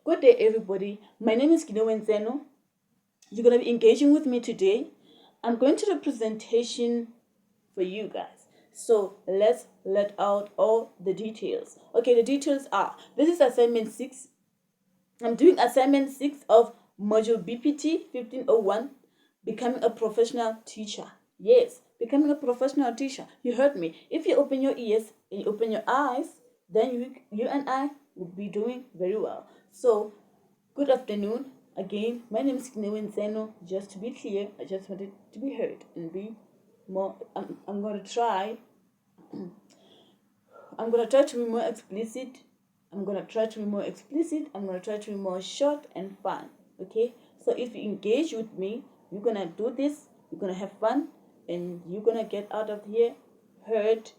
Good day, everybody. My name is Kino Wenzeno. You're going to be engaging with me today. I'm going to do a presentation for you guys. So let's let out all the details. Okay, the details are, this is assignment 6. I'm doing assignment 6 of module BPT 1501, becoming a professional teacher. Yes, becoming a professional teacher. You heard me. If you open your ears and you open your eyes, then you and I will be doing very well. So, good afternoon. Again, my name is Kinewen Zeno. Just to be clear, I just wanted to be heard and be more. I'm going to try. I'm going to try to be more explicit. I'm going to try to be more explicit. I'm going to try to be more short and fun. Okay? So if you engage with me, you're going to do this. You're going to have fun. And you're going to get out of here heard,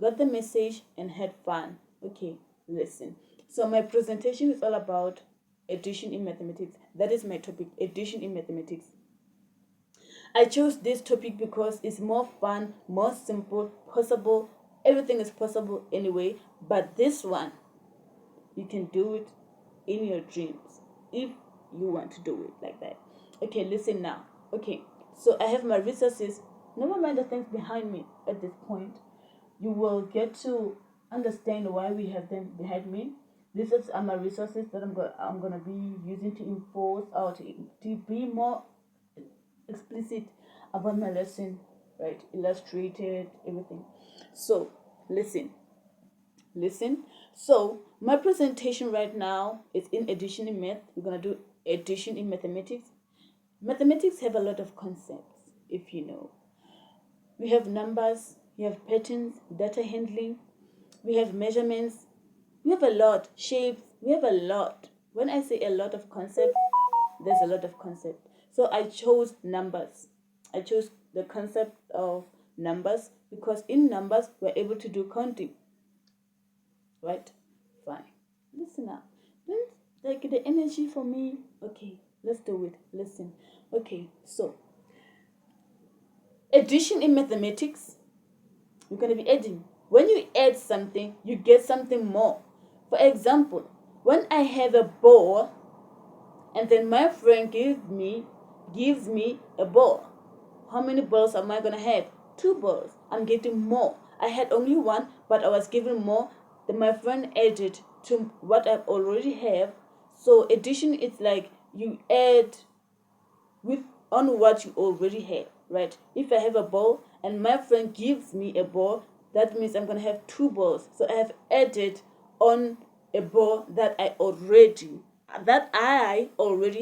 got the message, and had fun. Okay, listen. So my presentation is all about addition in mathematics. That is my topic, addition in mathematics. I chose this topic because it's more fun, more simple, possible. Everything is possible anyway. But this one, you can do it in your dreams if you want to do it like that. Okay, listen now. Okay, so I have my resources. Never mind the things behind me at this point. You will get to understand why we have them behind me. These are my resources that I'm gonna be using to enforce or to be more explicit about my lesson, right? Illustrated, everything. So listen. So my presentation right now is in addition in math. We're gonna do addition in mathematics. Mathematics have a lot of concepts, if you know. We have numbers, we have patterns, data handling, we have measurements, we have a lot, shapes, we have a lot. When I say a lot of concept, there's a lot of concept. So I chose numbers. I chose the concept of numbers because in numbers we're able to do counting. Right? Fine. Listen up. Don't like the energy for me. Okay, let's do it. Listen. Okay, so addition in mathematics, you're going to be adding. When you add something, you get something more. For example, when I have a ball and then my friend gives me a ball, how many balls am I going to have? 2 balls. I'm getting more. I had only one, but I was given more. Then my friend added to what I already have. So addition is like you add with on what you already have, right? If I have a ball and my friend gives me a ball, that means I'm gonna have 2 balls. So I have added on a ball that I already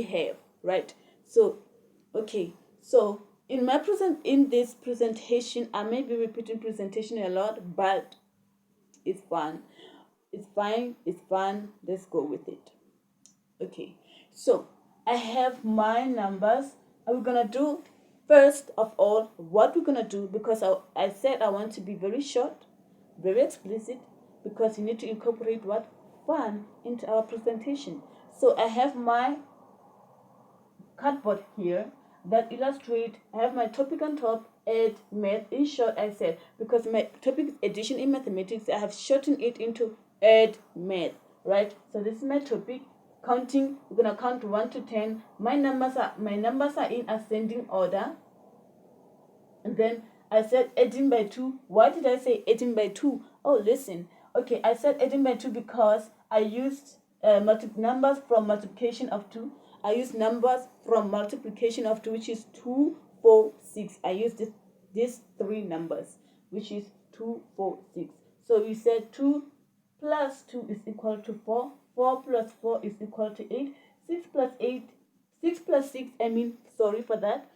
have, right? So okay, so in this presentation, I may be repeating presentation a lot, but it's fun. It's fine, it's fun. Let's go with it. Okay, so I have my numbers. And we're gonna do first of all what we're gonna do, because I said I want to be very short, very explicit, because you need to incorporate what fun into our presentation. So I have my cardboard here that illustrate. I have my topic on top, add math. In short, I said because my topic is addition in mathematics, I have shortened it into add math, right? So this is my topic. Counting, we're gonna count 1 to 10. My numbers are in ascending order. And then I said adding by 2. Why did I say adding by 2? Oh, listen. Okay, I said adding by 2 because I used numbers from multiplication of 2. I used numbers from multiplication of 2, which is 2, 4, 6. I used these 3 numbers, which is 2, 4, 6. So we said 2 plus 2 is equal to 4. 4 plus 4 is equal to 8. 6 plus 8, 6 plus 6, sorry for that.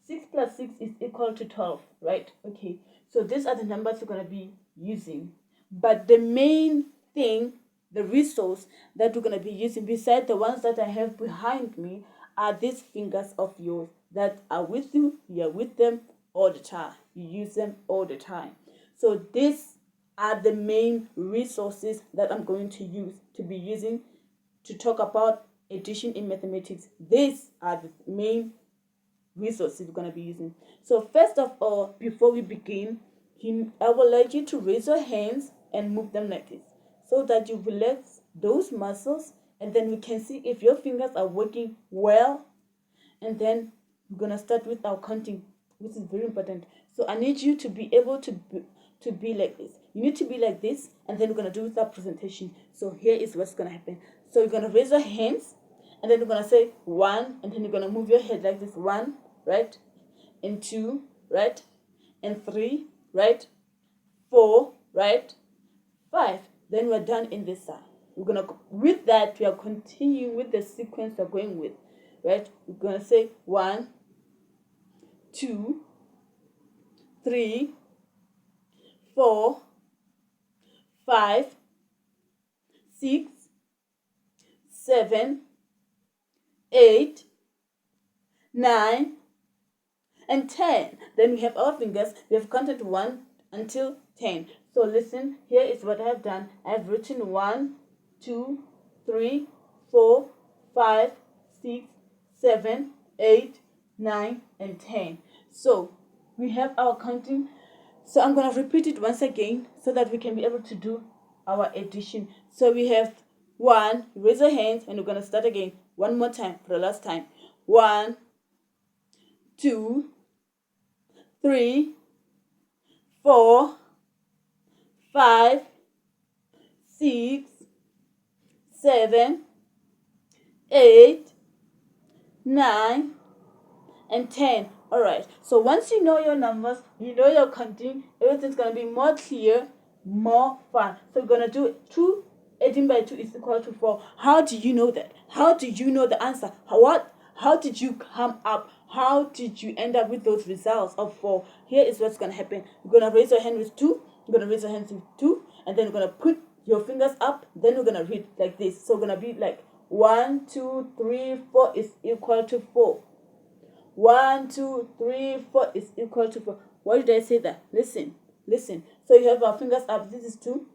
6 plus 6 is equal to 12, right? Okay, so these are the numbers we're going to be using. But the main thing, the resource that we're going to be using, beside the ones that I have behind me, are these fingers of yours that are with you. You're with them all the time. You use them all the time. So these are the main resources that I'm going to be using to talk about addition in mathematics. These are the main resources we're going to be using. So first of all, before we begin, I would like you to raise your hands and move them like this so that you relax those muscles and then we can see if your fingers are working well. And then we're gonna start with our counting, which is very important. So I need you to be able to be like this. You need to be like this, and then we're gonna do with our presentation. So here is what's gonna happen. So you're gonna raise your hands, and then you're gonna say 1, and then you're gonna move your head like this. 1, right? And 2, right? And 3, right? 4, right? 5. Then we're done in this side. We're gonna, with that, we are continuing with the sequence we're going with, right? We're gonna say 1, 2, 3, 4, 5, 6, 7, 8, 9, and 10. Then we have our fingers. We have counted 1 until 10. So listen, here is what I have done. I have written 1, 2, 3, 4, 5, 6, 7, 8, 9, and 10. So we have our counting. So I'm going to repeat it once again so that we can be able to do our addition. So we have 1, raise your hands, and we're going to start again one more time for the last time. 1, 2, 3, 4, 5, 6, 7, 8, 9, and 10. Alright, so once you know your numbers, you know your counting, everything's going to be more clear, more fun. So we're going to do 2 18 by 2 is equal to 4. How do you know that? How do you know the answer? How did you come up? How did you end up with those results of 4? Here is what's going to happen. You're going to raise your hand with 2. You're going to raise your hands with 2. And then you're going to put your fingers up. Then we're going to read like this. So we're going to be like 1, 2, 3, 4 is equal to 4. 1, 2, 3, 4 is equal to 4. Why did I say that? Listen. So you have our fingers up. This is 2.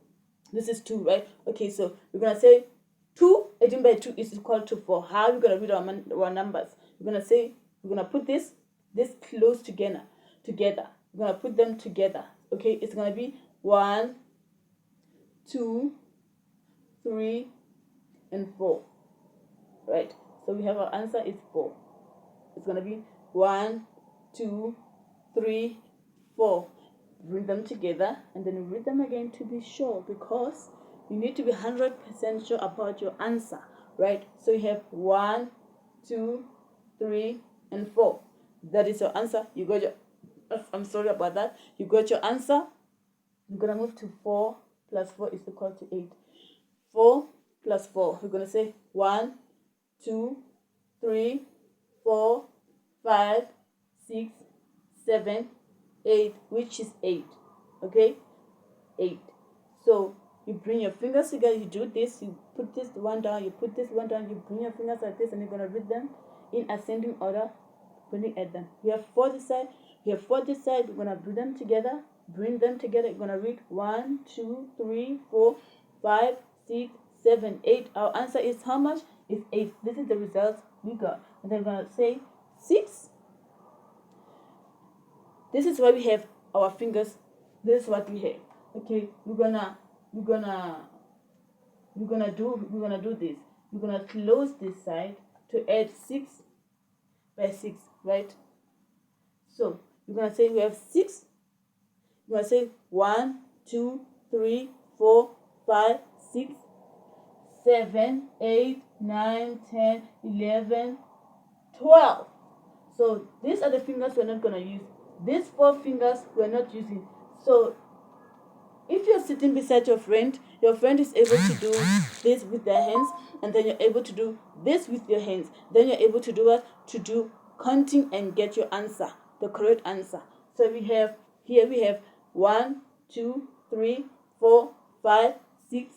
This is 2, right? Okay, so we're going to say 2 18 by 2 is equal to 4. How are we going to read our numbers? We're going to say, we're going to put this close together. We're going to put them together. Okay, it's going to be 1, 2, 3, and 4. Right? So we have our answer is 4. It's going to be 1, 2, 3, 4. Bring them together, and then read them again to be sure, because you need to be 100% sure about your answer, right? So you have 1, 2, 3, and 4. That is your answer. You got your, I'm sorry about that. You got your answer. You're going to move to 4 plus 4 is equal to 8. 4 plus 4. We're going to say 1, 2, 3, 4, 5, 6, 7, 8, which is 8. Okay? 8. So you bring your fingers together, you do this, you put this one down, you put this one down, you bring your fingers like this, and you're going to read them in ascending order, pointing at them. We have 4 this side, we have 4 this side. We're going to bring them together, you're going to read 1, 2, 3, 4, 5, 6, 7, 8. Our answer is how much? It's 8. This is the result we got. And then we're going to say 6. This is why we have our fingers. This is what we have. Okay, we're gonna do this. We're gonna close this side to add 6 by 6, right? So we're gonna say we have 6. We're gonna say 1, 2, 3, 4, 5, 6, 7, 8, 9, 10, 11, 12. So these are the fingers we're not gonna use. These 4 fingers we're not using. So if you're sitting beside your friend is able to do this with their hands, and then you're able to do this with your hands. Then you're able to do what? To do counting and get your answer, the correct answer. So we have 1, 2, 3, 4, 5, 6,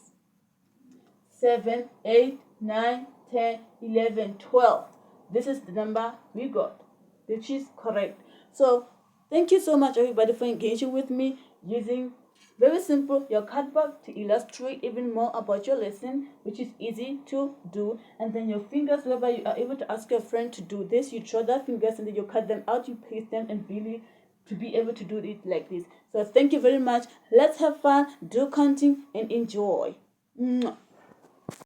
7, 8, 9, 10, 11, 12. This is the number we got, which is correct. So thank you so much, everybody, for engaging with me using very simple your cardboard to illustrate even more about your lesson, which is easy to do. And then your fingers, whereby you are able to ask your friend to do this, you draw their fingers and then you cut them out, you paste them, and really to be able to do it like this. So thank you very much. Let's have fun, do counting, and enjoy. Mwah.